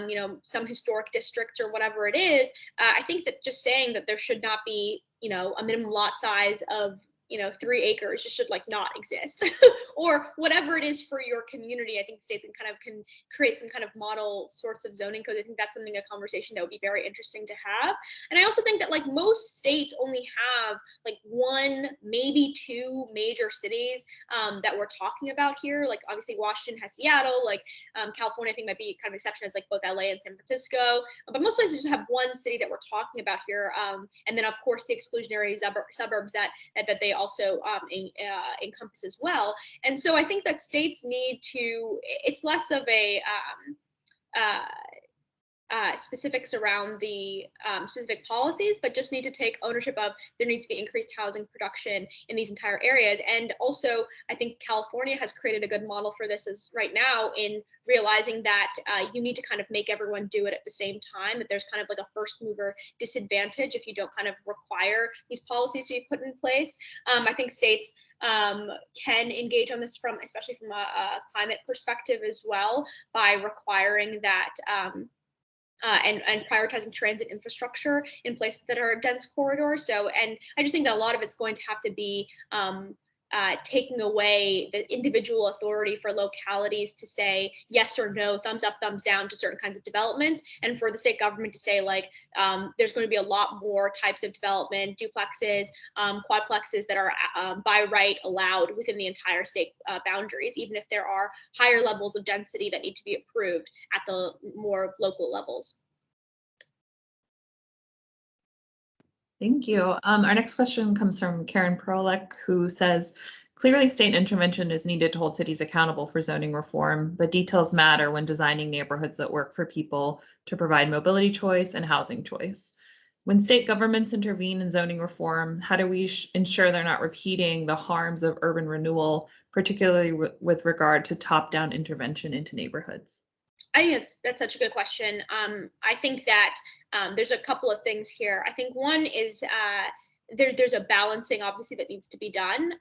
you know, some historic districts or whatever it is. I think that just saying that there should not be, you know, a minimum lot size of, you know, 3 acres just should like not exist or whatever it is for your community. I think states can create some kind of model sorts of zoning code. I think that's a conversation that would be very interesting to have. And I also think that like most states only have like 1, maybe 2 major cities that we're talking about here. Like obviously Washington has Seattle, like California I think might be kind of an exception, as like both LA and San Francisco, but most places just have 1 city that we're talking about here. And then of course the exclusionary suburbs that they also encompass as well. And so I think that states need to, it's less of a specifics around the specific policies, but just need to take ownership of there needs to be increased housing production in these entire areas. And also, I think California has created a good model for this as right now in realizing that you need to kind of make everyone do it at the same time, that there's kind of like a first mover disadvantage if you don't kind of require these policies to be put in place. I think states can engage on this especially from a climate perspective as well, by requiring that and prioritizing transit infrastructure in places that are dense corridors. So, and I just think that a lot of it's going to have to be taking away the individual authority for localities to say yes or no, thumbs up, thumbs down to certain kinds of developments, and for the state government to say like there's going to be a lot more types of development, duplexes, quadplexes that are by right allowed within the entire state boundaries, even if there are higher levels of density that need to be approved at the more local levels. Thank you. Our next question comes from Karen Perlick, who says, clearly state intervention is needed to hold cities accountable for zoning reform, but details matter when designing neighborhoods that work for people to provide mobility choice and housing choice. When state governments intervene in zoning reform, how do we ensure they're not repeating the harms of urban renewal, particularly with regard to top-down intervention into neighborhoods? I think that's such a good question. I think that there's a couple of things here. I think one is there's a balancing obviously that needs to be done.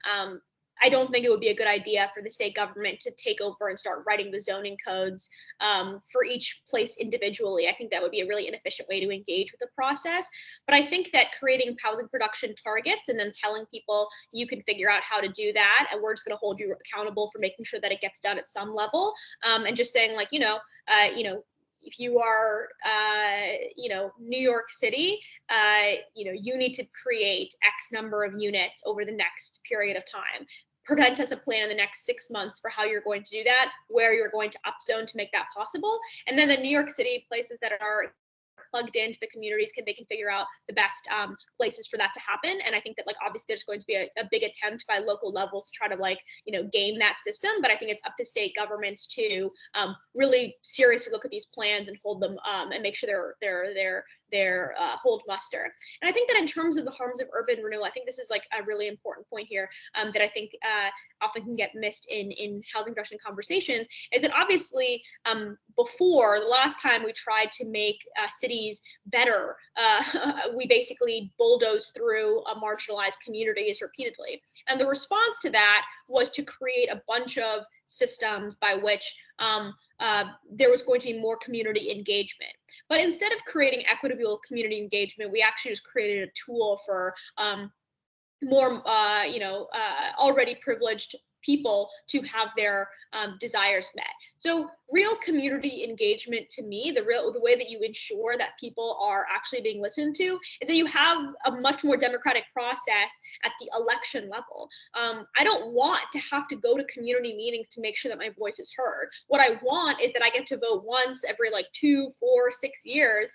I don't think it would be a good idea for the state government to take over and start writing the zoning codes for each place individually. I think that would be a really inefficient way to engage with the process. But I think that creating housing production targets and then telling people you can figure out how to do that, and we're just going to hold you accountable for making sure that it gets done at some level, and just saying like, if you are, New York City, you need to create X number of units over the next period of time. Present us a plan in the next 6 months for how you're going to do that, where you're going to upzone to make that possible. And then the New York City places that are plugged into the communities, they can figure out the best places for that to happen. And I think that, like, obviously there's going to be a big attempt by local levels to try to, like, game that system. But I think it's up to state governments to really seriously look at these plans and hold them and make sure they're hold muster. And I think that in terms of the harms of urban renewal, I think this is like a really important point here that I think often can get missed in housing production conversations, is that obviously before, the last time we tried to make cities better, we basically bulldozed through marginalized communities repeatedly. And the response to that was to create a bunch of systems by which there was going to be more community engagement. But instead of creating equitable community engagement, we actually just created a tool for more, already privileged people to have their desires met. So real community engagement, to me, the way that you ensure that people are actually being listened to is that you have a much more democratic process at the election level. I don't want to have to go to community meetings to make sure that my voice is heard. What I want is that I get to vote once every like 2, 4, 6 years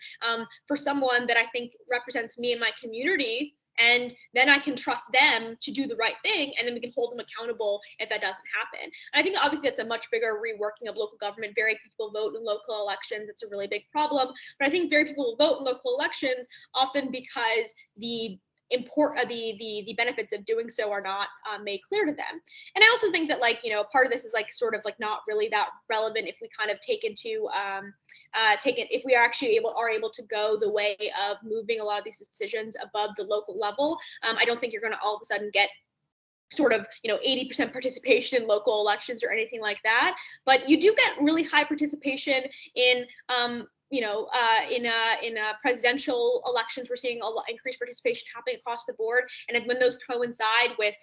for someone that I think represents me and my community. And then I can trust them to do the right thing, and then we can hold them accountable if that doesn't happen. And I think obviously that's a much bigger reworking of local government. Very few people vote in local elections. It's a really big problem. But I think very few people vote in local elections often because the benefits of doing so are not made clear to them. And I also think that, like, part of this is like sort of like not really that relevant if we kind of if we are actually able to go the way of moving a lot of these decisions above the local level. I don't think you're going to all of a sudden get sort of 80% participation in local elections or anything like that, but you do get really high participation in in presidential elections. We're seeing a lot increased participation happening across the board, and when those coincide with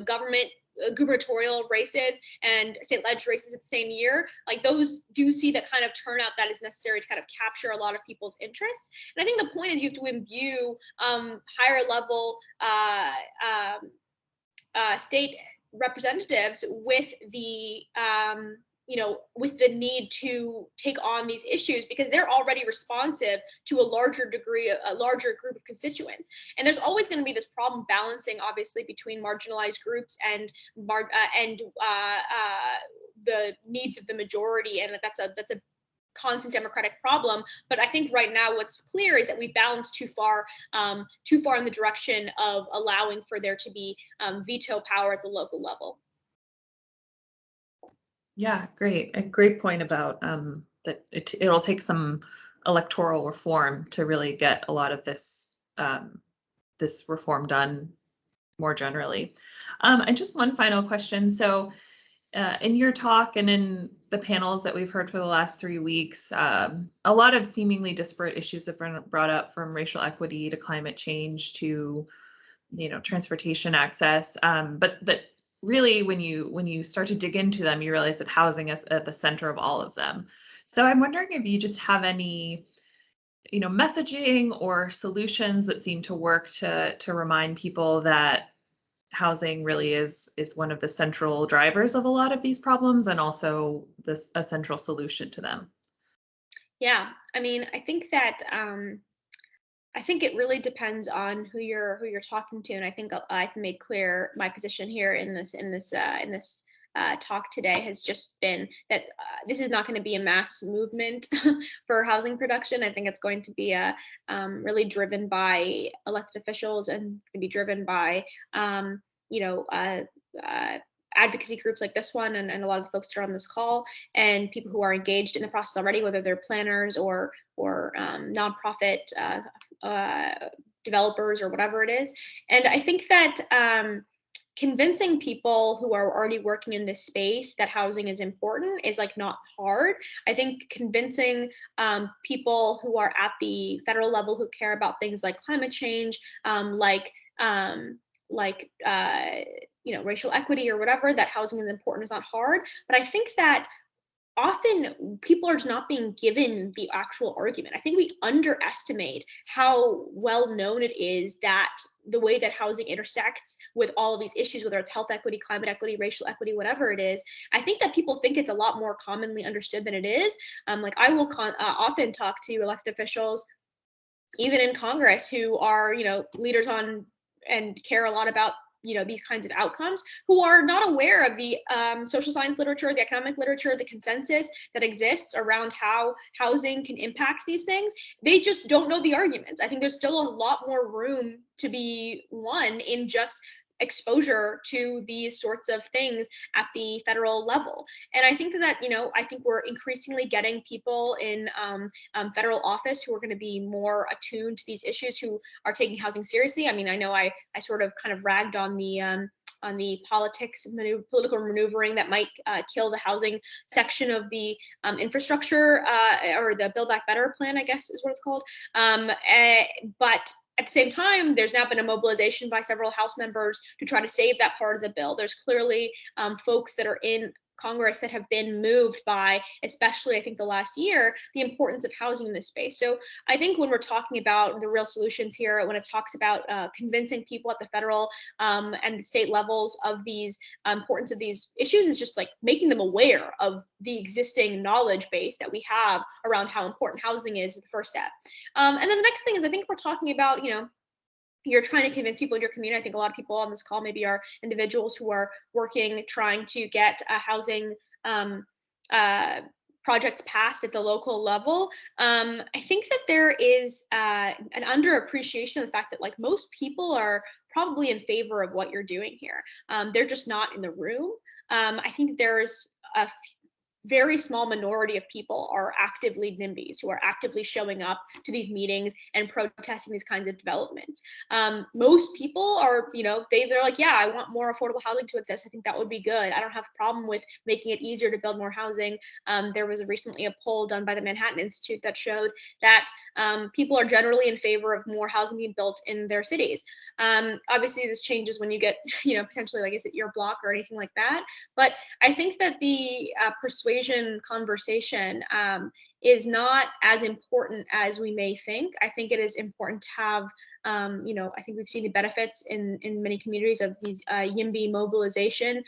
government gubernatorial races and state leg races at the same year, like, those do see the kind of turnout that is necessary to kind of capture a lot of people's interests. And I think the point is you have to imbue higher level state representatives with the with the need to take on these issues, because they're already responsive to a larger group of constituents. And there's always going to be this problem balancing, obviously, between marginalized groups and the needs of the majority, and that's a constant democratic problem. But I think right now what's clear is that we balance too far in the direction of allowing for there to be veto power at the local level. Yeah, great. A great point about that it'll take some electoral reform to really get a lot of this this reform done more generally. And just one final question. So in your talk and in the panels that we've heard for the last 3 weeks, a lot of seemingly disparate issues have been brought up, from racial equity to climate change to transportation access, but that really, when you start to dig into them, you realize that housing is at the center of all of them. So I'm wondering if you just have any, messaging or solutions that seem to work to remind people that housing really is one of the central drivers of a lot of these problems, and also a central solution to them. Yeah, I mean, I think that I think it really depends on who you're talking to, and I think I've made clear my position here in this talk today has just been that this is not going to be a mass movement for housing production. I think it's going to be really driven by elected officials, and to be driven by advocacy groups like this one, and a lot of the folks that are on this call, and people who are engaged in the process already, whether they're planners or nonprofit developers or whatever it is. And I think that convincing people who are already working in this space that housing is important is like not hard. I think convincing people who are at the federal level who care about things like climate change, racial equity or whatever, that housing is important is not hard. But I think that often people are just not being given the actual argument. I think we underestimate how well known it is that the way that housing intersects with all of these issues, whether it's health equity, climate equity, racial equity, whatever it is. I think that people think it's a lot more commonly understood than it is. Like I will often talk to elected officials, even in Congress, who are, leaders on and care a lot about these kinds of outcomes, who are not aware of the social science literature, the economic literature, the consensus that exists around how housing can impact these things. They just don't know the arguments. I think there's still a lot more room to be won in just exposure to these sorts of things at the federal level. And I think that, I think we're increasingly getting people in federal office who are going to be more attuned to these issues, who are taking housing seriously. I mean, I know I sort of kind of ragged on the political maneuvering that might kill the housing section of the infrastructure or the Build Back Better plan, I guess is what it's called. But at the same time, there's now been a mobilization by several House members to try to save that part of the bill. There's clearly folks that are in Congress that have been moved by, especially I think the last year, the importance of housing in this space. So I think when we're talking about the real solutions here, when it talks about convincing people at the federal and the state levels of these importance of these issues, is just like making them aware of the existing knowledge base that we have around how important housing is the first step. And then the next thing is, I think we're talking about, you're trying to convince people in your community. I think a lot of people on this call maybe are individuals who are working, trying to get housing projects passed at the local level. I think that there is an underappreciation of the fact that like most people are probably in favor of what you're doing here. They're just not in the room. I think there's a very small minority of people are actively NIMBYs, who are actively showing up to these meetings and protesting these kinds of developments. Most people are, they're like, yeah, I want more affordable housing to exist. I think that would be good. I don't have a problem with making it easier to build more housing. There was recently a poll done by the Manhattan Institute that showed that people are generally in favor of more housing being built in their cities. Obviously, this changes when you get, potentially, like, is it your block or anything like that? But I think that the persuasion conversation is not as important as we may think. I think it is important to have, I think we've seen the benefits in many communities of these YIMBY mobilization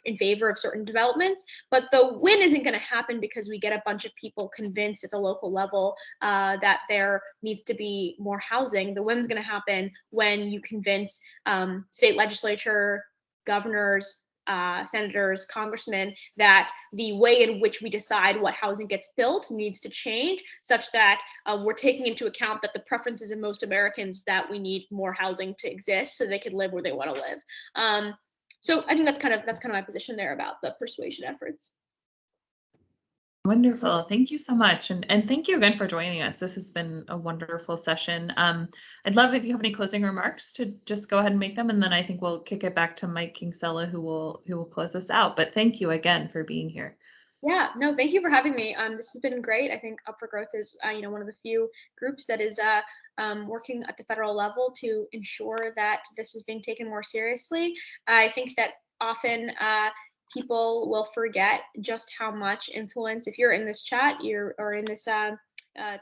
in favor of certain developments, but the win isn't going to happen because we get a bunch of people convinced at the local level that there needs to be more housing. The win's going to happen when you convince state legislature, governors, senators, congressmen, that the way in which we decide what housing gets built needs to change, such that we're taking into account that the preferences of most Americans that we need more housing to exist so they can live where they want to live. So I think that's kind of my position there about the persuasion efforts. Wonderful. Thank you so much. And thank you again for joining us. This has been a wonderful session. I'd love if you have any closing remarks to just go ahead and make them, and then I think we'll kick it back to Mike Kinsella, who will close us out. But thank you again for being here. Yeah, no, thank you for having me. This has been great. I think Up for Growth is, one of the few groups that is working at the federal level to ensure that this is being taken more seriously. I think that often people will forget just how much influence, if you're in this chat, or in this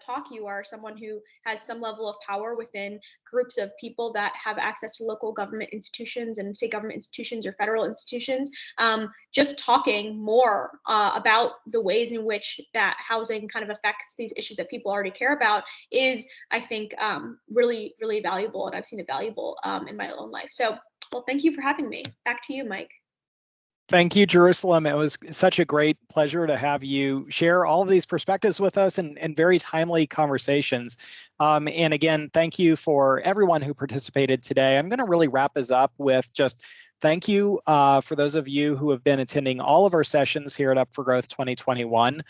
talk, you are someone who has some level of power within groups of people that have access to local government institutions and state government institutions or federal institutions. Just talking more about the ways in which that housing kind of affects these issues that people already care about is, I think, really, really valuable. And I've seen it valuable in my own life. So, well, thank you for having me. Back to you, Mike. Thank you, Jerusalem. It was such a great pleasure to have you share all of these perspectives with us and very timely conversations. And again, thank you for everyone who participated today. I'm going to really wrap us up with just thank you for those of you who have been attending all of our sessions here at Up for Growth 2021.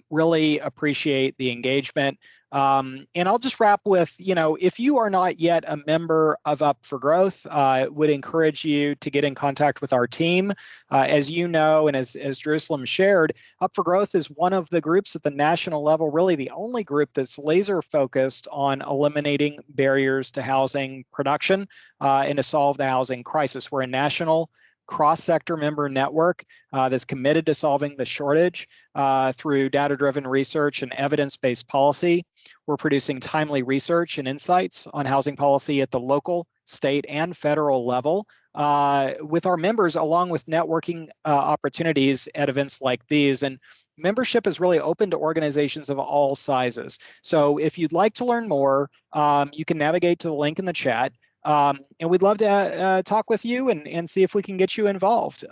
Really appreciate the engagement. And I'll just wrap with, if you are not yet a member of Up for Growth, would encourage you to get in contact with our team. As you know, and as Jerusalem shared, Up for Growth is one of the groups at the national level, really the only group that's laser focused on eliminating barriers to housing production and to solve the housing crisis. We're a national cross-sector member network that's committed to solving the shortage through data-driven research and evidence-based policy. We're producing timely research and insights on housing policy at the local, state, and federal level with our members, along with networking opportunities at events like these. And membership is really open to organizations of all sizes. So if you'd like to learn more, you can navigate to the link in the chat. And we'd love to talk with you and see if we can get you involved.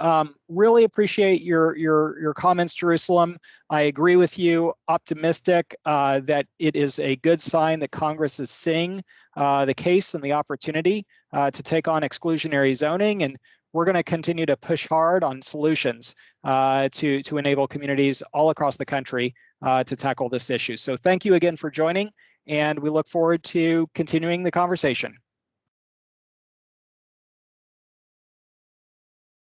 Really appreciate your comments, Jerusalem. I agree with you, optimistic that it is a good sign that Congress is seeing the case and the opportunity to take on exclusionary zoning. And we're going to continue to push hard on solutions to enable communities all across the country to tackle this issue. So thank you again for joining, and we look forward to continuing the conversation.